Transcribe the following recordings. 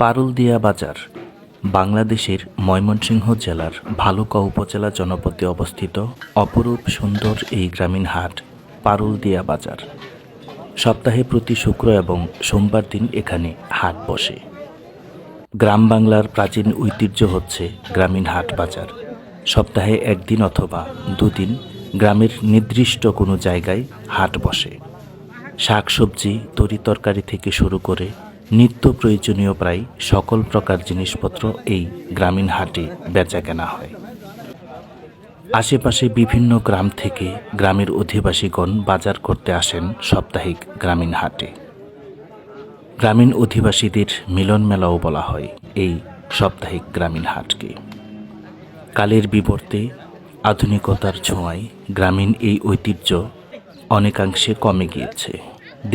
পারুলদিয়া বাজার বাংলাদেশের ময়মনসিংহ জেলার ভালুকা উপজেলা জনপদে অবস্থিত অপরূপ সুন্দর এই গ্রামীণ হাট পারুলদিয়া বাজার। সপ্তাহে প্রতি শুক্র এবং সোমবার দিন এখানে হাট বসে। গ্রাম বাংলার প্রাচীন ঐতিহ্য হচ্ছে গ্রামীণ হাট বাজার। সপ্তাহে একদিন অথবা দুদিন গ্রামের নির্দিষ্ট কোনো জায়গায় হাট বসে। শাকসবজি, তরিতরকারি থেকে শুরু করে নিত্য প্রয়োজনীয় প্রায় সকল প্রকার জিনিসপত্র এই গ্রামীণ হাটে বেচাকেনা হয়। আশেপাশে বিভিন্ন গ্রাম থেকে গ্রামের অধিবাসীগণ বাজার করতে আসেন সাপ্তাহিক গ্রামীণ হাটে। গ্রামীণ অধিবাসীদের মিলন মেলাও বলা হয় এই সাপ্তাহিক গ্রামীণ হাটকে। কালের বিবর্তে আধুনিকতার ছোঁয়ায় গ্রামীণ এই ঐতিহ্য অনেকাংশে কমে গিয়েছে।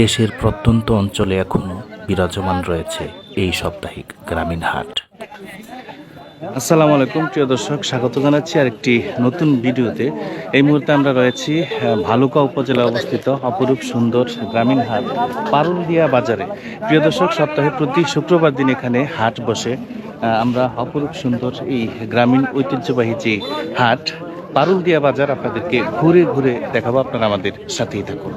দেশের প্রত্যন্ত অঞ্চলে এখনও বিরাজমান রয়েছে এই সাপ্তাহিক গ্রামীণ হাট। আসসালামু আলাইকুম প্রিয় দর্শক, স্বাগত জানাচ্ছি আরেকটি নতুন ভিডিওতে। এই মুহূর্তে আমরা রয়েছি ভালুকা উপজেলায় অবস্থিত অপরূপ সুন্দর গ্রামীণ হাট পারুলদিয়া বাজারে। প্রিয় দর্শক, সপ্তাহে প্রতি শুক্রবার দিন এখানে হাট বসে। আমরা অপরূপ সুন্দর এই গ্রামীণ ঐতিহ্যবাহী যে হাট পারুলদিয়া বাজার আপনাদেরকে ঘুরে ঘুরে দেখাবো। আপনারা আমাদের সাথেই থাকুন।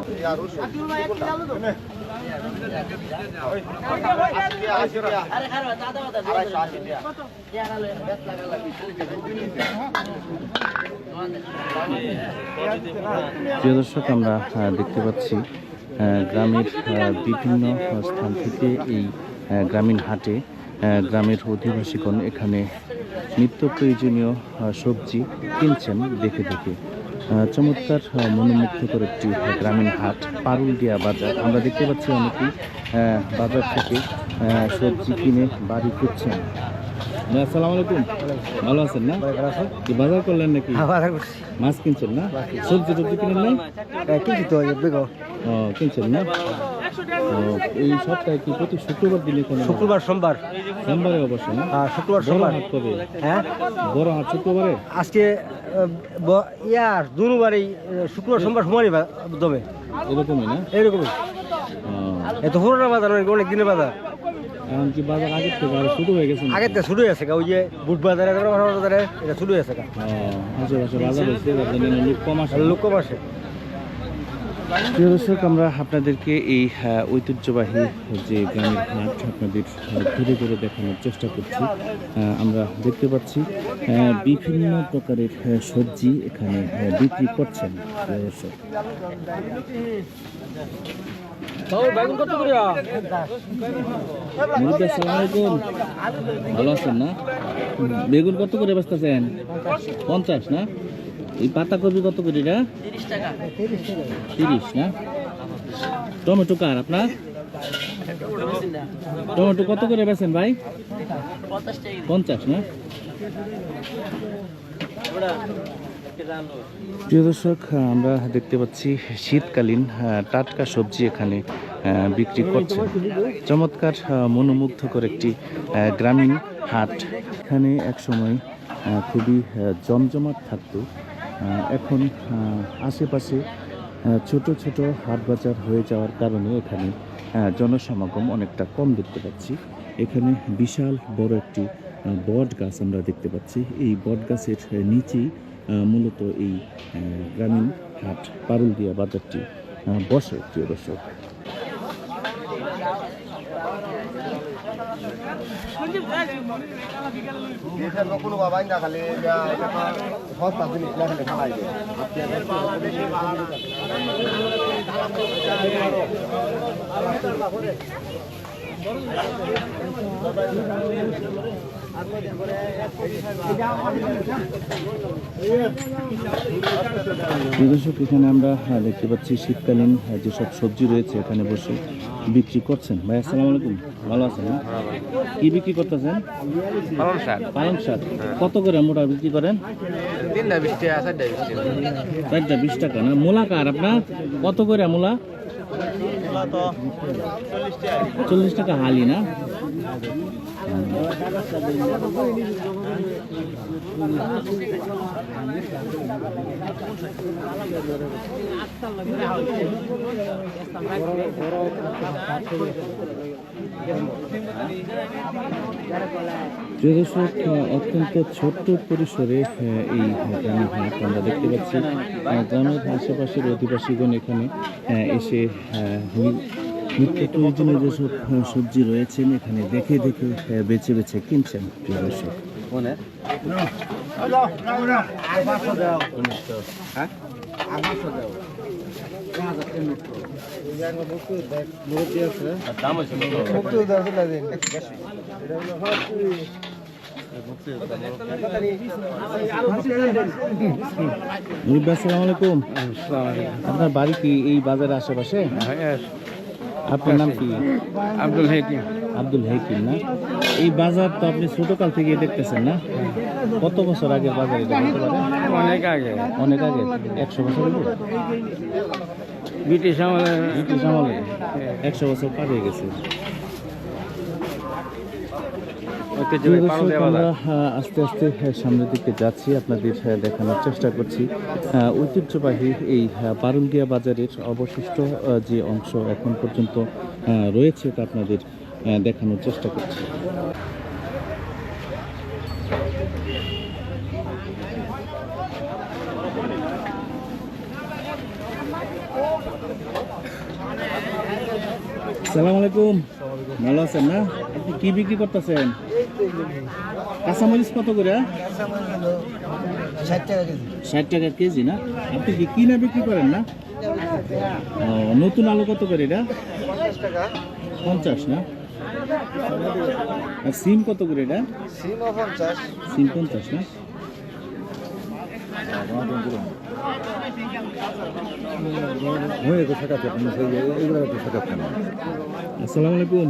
প্রিয় দর্শক, আমরা দেখতে পাচ্ছি গ্রামের বিভিন্ন স্থান থেকে এই গ্রামীণ হাটে গ্রামের অধিবাসীগণ এখানে নিত্য প্রয়োজনীয় সবজি কিনছেন দেখে দেখে। চমৎকার মনোমুগ্ধকর একটি গ্রামীণ হাট পারুলদিয়া বাজার। আমরা দেখতে পাচ্ছি অনেকেই বাজার থেকে সবজি কিনে বাড়ি ফিরছেন। আসসালামু আলাইকুম, ভালো আছেন না? কি বাজার করলেন নাকি? মাছ কিনছেন না? সবজি টবজি কিনেন নাই? কিনছেন না? এই সপ্তাহে কি প্রতি শুক্রবার দিন এখানে? শুক্রবার সোমবার। সোমবারে অবশ্য না? শুক্রবার সোমবার। হাট কবে? হ্যাঁ, বড় হাট শুক্রবারে। আজকে দুবারই শুক্রবার সোমবার সময়ই দমে এরকমই না? এইরকমই। এত পুরোনো বাজার অনেক দিনের বাজার। এখন কি বাজার আগের থেকে আরো শুরু হয়ে গেছে? আগের থেকে শুরু হয়েছে ওই যে বুট বাজারে বাজারে এটা শুরু হয়েছে। আশেপাশে বাজার হয়েছে, লোক কম আসে। প্রিয় দর্শক, আমরা আপনাদেরকে এই ঐতিহ্যবাহী যে গ্রামের হাট আপনাদের ঘুরে ঘুরে দেখানোর চেষ্টা করছি। আমরা দেখতে পাচ্ছি বিভিন্ন প্রকারের সবজি এখানে বিক্রি করছেন। প্রিয় দর্শক, ভালো আছেন না? বেগুন কত করে বেচতেছেন? 50 না? এই পাতাকপি কত করে? 30 না? টমেটো কার আপনার? টমেটো কত করে বেচেন ভাই? 50 না? প্রিয় দর্শক, আমরা দেখতে পাচ্ছি শীতকালীন টাটকা সবজি এখানে বিক্রি করছে। চমৎকার মনোমুগ্ধকর একটি গ্রামীণ হাট। এখানে এক সময় খুবই জমজমাট থাকতো। এখন আশেপাশে ছোট ছোট হাট বাজার হয়ে যাওয়ার কারণে এখানে জনসমাগম অনেকটা কম দেখতে পাচ্ছি। এখানে বিশাল বড় একটি বট গাছ আমরা দেখতে পাচ্ছি। এই বট গাছের নিচেই মূলত এই গ্রামীণ হাট পারুলদিয়া বাজারটি বসে। প্রিয় দর্শক, এখানে আমরা দেখতে পাচ্ছি শীতকালীন যেসব সবজি রয়েছে এখানে বসে বিক্রি করছেন। ভাই আসসালামু আলাইকুম, ভালো আছেন না? কি বিক্রি করতেছেন? পালং শাক। কত করে মোটা বিক্রি করেন? 4টা 20 টাকা না? মূলা কার আপনার? কত করে মূলা? 40 টাকা হালি না? প্রিয় দর্শক, অত্যন্ত ছোট্ট পরিসরে এই গ্রামীণ হাট আমরা দেখতে পাচ্ছি। গ্রামের আশেপাশের অধিবাসীগণ এখানে এসে নিত্য প্রয়োজনীয় যেসব সবজি রয়েছেন এখানে দেখে দেখে বেছে বেছে কিনছেন। প্রিয় দর্শক, আসসালামু আলাইকুম। আপনার বাড়ি কি এই বাজারের আশেপাশে? আপনার নাম কি? আব্দুল হাকিম। আব্দুল হাকিম না? এই বাজার তো আপনি ছোটকাল থেকে দেখতেছেন না? কত বছর আগের বাজার এটা বলতে পারেন? অনেক আগে, অনেক আগে, 100 বছর হলো? ব্রিটিশ আমলে। ব্রিটিশ আমলে 100 বছর পার হয়ে গেছে। আমরা আস্তে আস্তে সামনের দিকে যাচ্ছি, আপনাদের দেখানোর চেষ্টা করছি ঐতিহ্যবাহী এই বারুলদিয়া বাজারের অবশিষ্ট যে অংশ এখন পর্যন্ত রয়েছে তা আপনাদের দেখানোর চেষ্টা করছি। আসসালামু আলাইকুম, ভালো আছেন না? আপনি কি বিক্রি করতেছেন? কাঁচামরিচ কত করে? 60 টাকা কেজি না? আপনি কি কিনা বিক্রি করেন না? নতুন আলু কত করে এটা? 50 না? আর সিম কত করে এটা? সিম 50 না? আসসালামু আলাইকুম।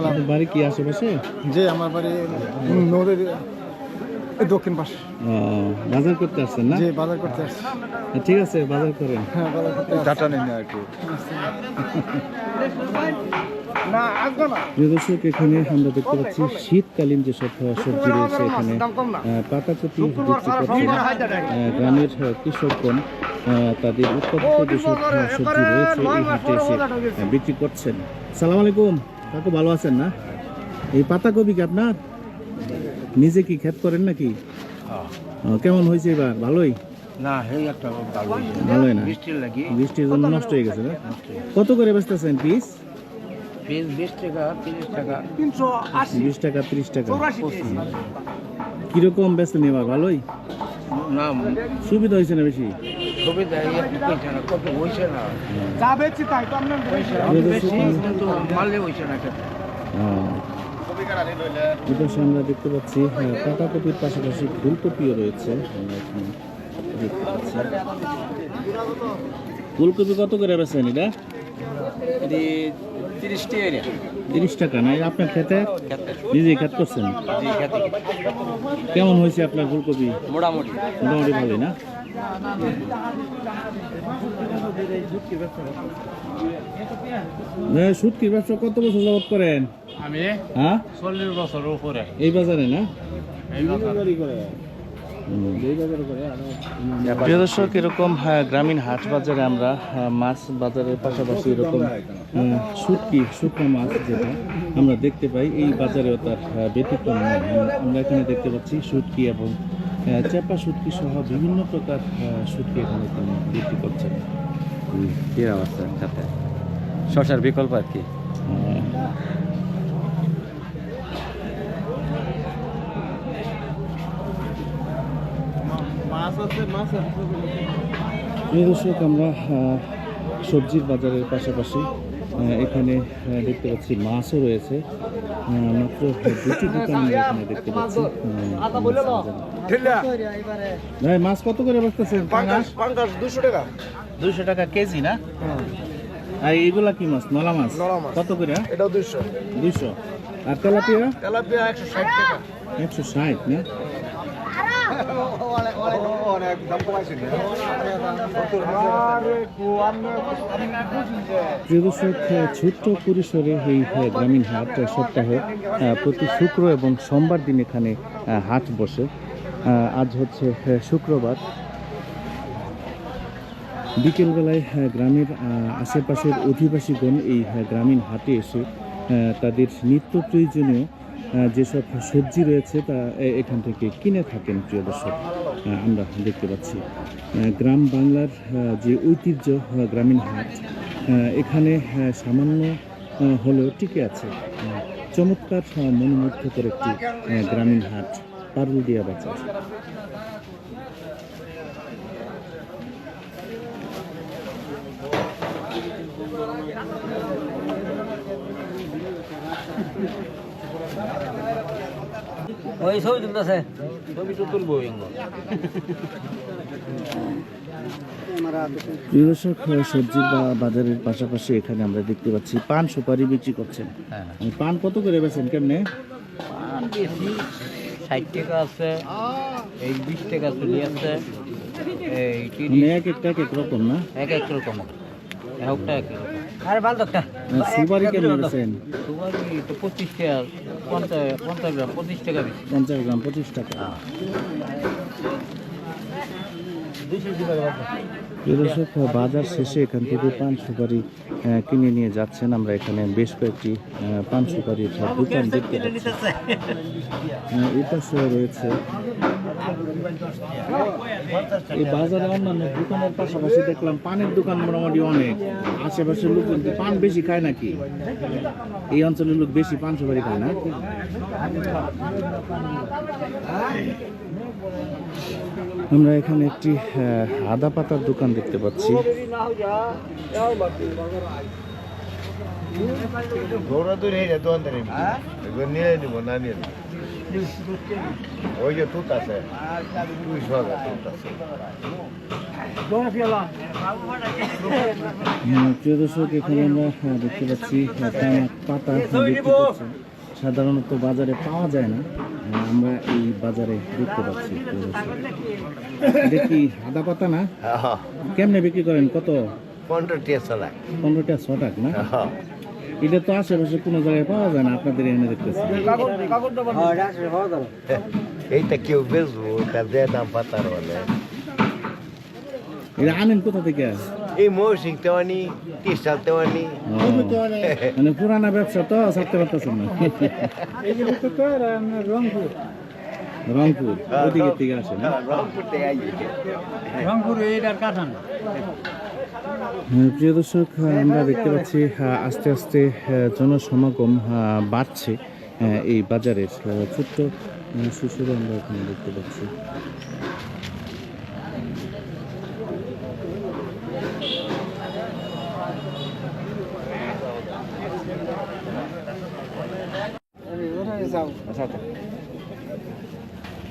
আপনার বাড়ি কি আশেপাশে? যে আমার বাড়ি নদীর দক্ষিণ পাশে। বাজার করতে আসছেন না? যে বাজার করতে আসছি। ঠিক আছে, বাজার করেন। হ্যাঁ, বাজার করতে ডাটা নেই না আর কি। প্রিয় দর্শক, এখানে আমরা দেখতে পাচ্ছি শীতকালীন যেসব সবজি রয়েছে এখানে পাতাকপি বিক্রি করছেন গ্রামের কৃষকগণ। তাদের উৎপাদিত যেসব সবজি রয়েছে এই হাটে এসে বিক্রি করছেন। সালাম আলাইকুম কাকু, ভালো আছেন না? এই পাতাকপি কি আপনার নিজে কি ক্ষেত করেন নাকি? কেমন হয়েছে এবার? ভালোই না, এই একটা ভালোই না, বৃষ্টির লাগি, বৃষ্টির জন্য নষ্ট হয়ে গেছে না? কত করে বেচতেছেন পিস? 20 টাকা, 30 টাকা, 20 টাকা, 30 টাকা। কিরকম বেচতেন এবার? ভালোই না? সুবিধা হয়েছে না বেশি? সুবিধা কত হয়েছে না, মারলে হয়েছে না। এটা আমরা দেখতে পাচ্ছি পাতাকপির পাশাপাশি ফুলকপিও রয়েছে। আমরা এখানে দেখতে পাচ্ছি। ফুলকপি কত করে বেচেন এটা? 30 টাকা না? আপনার খেতে নিজেই খেত করছেন? কেমন হয়েছে আপনার ফুলকপি? মোটামুটি মোটামুটি ভালোই না? শুটকির ব্যবসা কত বছর যাবত করেন? আমি হ্যাঁ, 40 বছরের উপরে এই বাজারে না? প্রিয় দর্শক, এরকম গ্রামীণ হাট বাজারে আমরা মাছ বাজারের পাশাপাশি এরকম শুটকি, শুকনো মাছ যেটা আমরা দেখতে পাই, এই বাজারেও তার ব্যতিক্রম নয়। আমরা এখানে দেখতে পাচ্ছি শুটকি এবং চেপা শুটকি সহ বিভিন্ন প্রকার শুটকি এখানে তিনি বিক্রি করছেন। কি অবস্থা সাথে শশার বিকল্প আর কি। প্রিয় দর্শক, আমরা সবজির বাজারের পাশাপাশি এখানে দেখতে পাচ্ছি মাছও রয়েছে। মাত্র 2টি দোকান আমরা এখানে দেখতে পাচ্ছি। ভাই, মাছ কত করে বেচতেছেন? পাঙ্গাস 200 টাকা। 200 টাকা কেজি না? আর এগুলা কি মাছ? নলা মাছ কত করে? এটাও 200। 200। আর তেলাপিয়া? তেলাপিয়া 160 টাকা। 160 না? অনেক দাম কমাইছে। ছোট্ট পরিসরে এই গ্রামীণ হাট সপ্তাহে প্রতি শুক্র এবং সোমবার দিন এখানে হাট বসে। আজ হচ্ছে শুক্রবার। বিকেলবেলায় গ্রামের আশেপাশের অধিবাসীগণ এই গ্রামীণ হাটে এসে তাদের নিত্য প্রয়োজনীয় যেসব সবজি রয়েছে তা এখান থেকে কিনে থাকেন প্রিয় দর্শক। আমরা দেখতে পাচ্ছি গ্রাম বাংলার যে ঐতিহ্য গ্রামীণ হাট, এখানে সামান্য হলেও টিকে আছে। চমৎকার মনোমুগ্ধকর একটি গ্রামীণ হাট, পারুলদিয়া বাজার। ওই ছবি তুলতেছে, ছবি তো তুলবো। প্রিয় দর্শক, সবজির বাজারের পাশাপাশি এখানে আমরা দেখতে পাচ্ছি পান সুপারি বিক্রি করছেন। পান কত করে বেচেন কেমনে? পান বেশি 60 টাকা আছে, এই 20 টাকা চলি আছে, এই 30 এক একটা এক রকম না? এক এক রকম, একটা এক রকম। আরে ভালো একটা সুপারি কেমনে বেচেন? সুপারি তো 25 টাকা, 50 গ্রাম 25 টাকা বেশি। 50 গ্রাম 25 টাকা। প্রিয় দর্শক, বাজার শেষে এখান থেকে পান সুপারি কিনে নিয়ে যাচ্ছেন। আমরা এখানে বেশ কয়েকটি পান সুপারির দোকান দেখতে পাচ্ছি। এই পাশে রয়েছে এই বাজারে অন্যান্য দোকানের পাশাপাশি দেখলাম পানের দোকান মোটামুটি অনেক। আশেপাশের লোক কিন্তু পান বেশি খায় নাকি? এই অঞ্চলের লোক বেশি পান সুপারি খায় না? আমরা এখানে একটি আদা পাতার দোকান দেখতে পাচ্ছি। প্রিয় দর্শক, এখানে আমরা দেখতে পাচ্ছি পাতা বিক্রি করছেন। সাধারণত বাজারে পাওয়া যায় না, আমরা এই বাজারে দেখতে পাচ্ছি। দেখি আদা পাতা না, কেমনে বিক্রি করেন? কত? 15 টাকা 6 টাকা না? এটা তো আশেপাশে কোনো জায়গায় পাওয়া যায় না, আপনাদের এখানে দেখতেছি। এইটা কেউ বেচবো, দাম পাতার বলে। এটা আনেন কোথা থেকে? এই মৌসিং তেওয়ানি, তিস্তাল তেওয়ানি। মানে পুরানা ব্যবসা তো ছাড়তে পারতেছেন না। রংপুর ওদিকে থেকে আসে না? রংপুর থেকে আইছে। রংপুর এইটার কাঠান। প্রিয় দর্শক, আমরা দেখতে পাচ্ছি আস্তে আস্তে জনসমাগম বাড়ছে এই বাজারের। ছোট্ট শিশুরা আমরা এখানে দেখতে পাচ্ছি।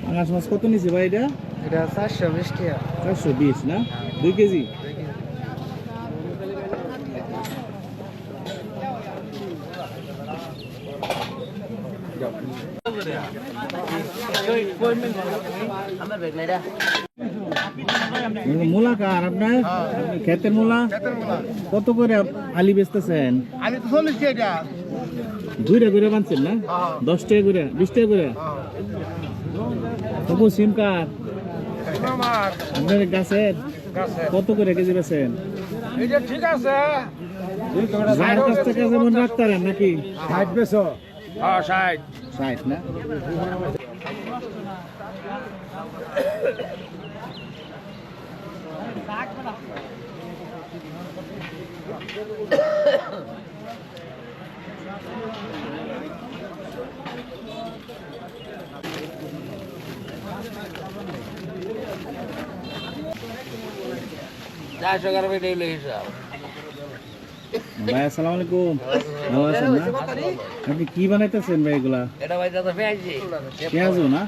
পাঙাশ মাছ কত নিচ্ছে ভাই? এটা 420 টাকা। 420 না? 2 কেজি? মূলা কার আপনার? ক্ষেতের মূলা? কত করে আলি বেচতেছেন? আমি তো 40 টাকা। দুইটা করে বানছেন না? 10 টাকা করে, 20 টাকা করে? তবু সিম কার আপনার গাছের? কত করে কেজি বেচেন? এটা ঠিক আছে। যার কাছ থেকে যেমন রাখতারেন নাকি? 60 পেছো। হ্যাঁ 60। 60 না? ভাই আসসালামু আলাইকুম। ভালো আছেন না? আপনি কি বানাইতেছেন ভাই এগুলা? এটা ভাই দাদা পেঁয়াজি। পেঁয়াজু না?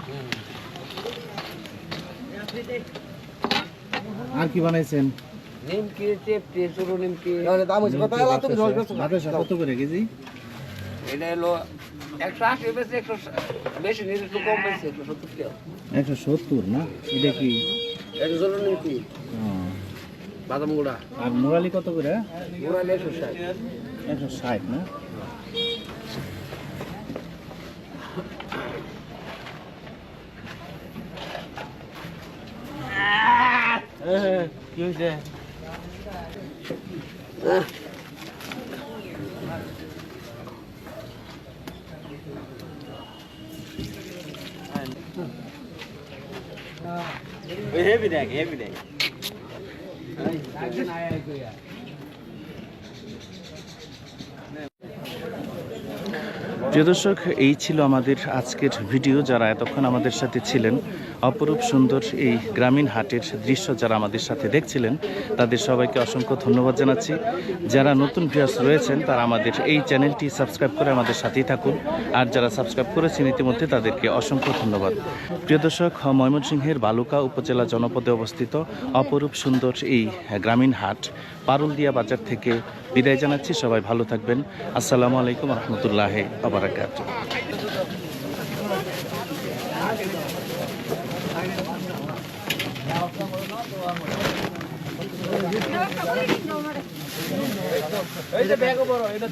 আর কি বানাইছেন? নিমকি, চেপটি, চুরু নিমকি। বাতাসা কত করে কেজি? এটা হলো 180 বেশি, 100 বেশি নিলে একটু কম বেশি, 170 টাকা। 170 না? এটা কি? এটা চুরু নিমকি, ও, বাদাম গুঁড়া। আর মুরালি কত করে? গুঁড়া 160। 160 না? কি হয়েছে? হেভি দেখ হেভি দেখ প্রিয় দর্শক, এই ছিল আমাদের আজকের ভিডিও। যারা এতক্ষণ আমাদের সাথে ছিলেন, অপরূপ সুন্দর এই গ্রামীণ হাটের দৃশ্য যারা আমাদের সাথে দেখছিলেন, তাদের সবাইকে অসংখ্য ধন্যবাদ জানাচ্ছি। যারা নতুন ভিউয়ার্স রয়েছেন তারা আমাদের এই চ্যানেলটি সাবস্ক্রাইব করে আমাদের সাথেই থাকুন, আর যারা সাবস্ক্রাইব করেছেন ইতিমধ্যে তাদেরকে অসংখ্য ধন্যবাদ। প্রিয় দর্শক, ময়মনসিংহের বালুকা উপজেলা জনপদে অবস্থিত অপরূপ সুন্দর এই গ্রামীণ হাট পারুলদিয়া বাজার থেকে বিদায় জানাচ্ছি। সবাই ভালো থাকবেন। আসসালামু আলাইকুম রহমতুল্লাহি ওয়া বারাকাতুহু। এই যে ব্যাগও বড় এটা